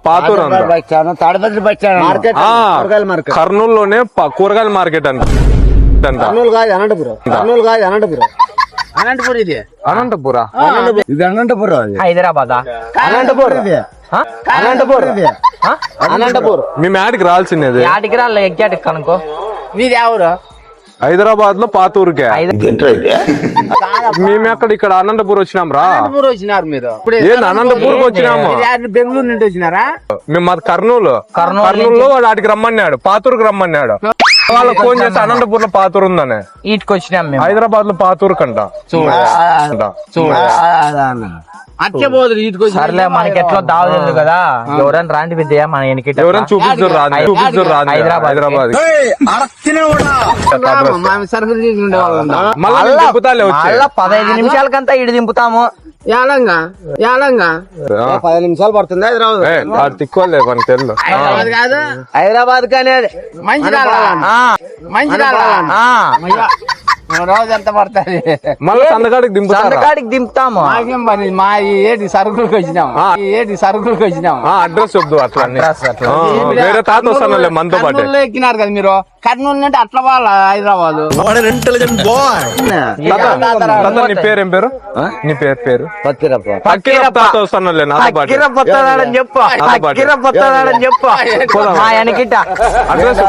పాతూరు కర్నూలులోనే కూరగాయల మార్కెట్ అంట. అనంతపురం ఇది అనంతపురా ఇది అనంతపురం హైదరాబాద్ అనంతపురం మేము యాడికి రాల్సింది యాటికి రాలే ఎగ్జాటికి కనుకో మీది ఎవరు హైదరాబాద్ లో పాతూరుకే మేము ఎక్కడ ఇక్కడ అనంతపురం వచ్చినాం రా. వచ్చినారు మీరు ఏంది అనంతపూర్కి వచ్చినాము, బెంగళూరు నుండి వచ్చినారా? మేము మాది కర్నూలులో వాడు ఆడికి రమ్మన్నాడు, పాతూరుకి రమ్మన్నాడు. వాళ్ళకి ఫోన్ చేసి అనంతపూర్ లో పాతూరు ఉందని ఇటుకి వచ్చినాం మేము. హైదరాబాద్ లో పాతూరు కంట. సర్లే మనకి ఎట్లా దావలేదు కదా, ఎవరైనా రాండి విద్య మన ఎన్నిక ఎవరైనా చూపిస్తారు హైదరాబాద్ మళ్ళా 15 నిమిషాలకంతా ఇటు దింపుతాము. 10 నిమిషాలు పడుతుంది హైదరాబాద్ తిక్కోలే మనకి తెలుసు. హైదరాబాద్ కానీ మంచి రోజు ఎంత పడుతుంది. మళ్ళీ సందకాడికి దింపుతాము. మా ఏటి సరుకులకు వచ్చినాము, అడ్రస్ చెప్దు అట్లా వేరే తాత వస్తానులే మనతో పాటు. ఎక్కినారు కదా మీరు, కర్నూలు నుండి అట్లా వాళ్ళ హైదరాబాద్. నీ పేరు ఏం పేరు? నీ పేరు వస్తానులే నాతో పాటు. చెప్పు మా వెనకిట అడ్రస్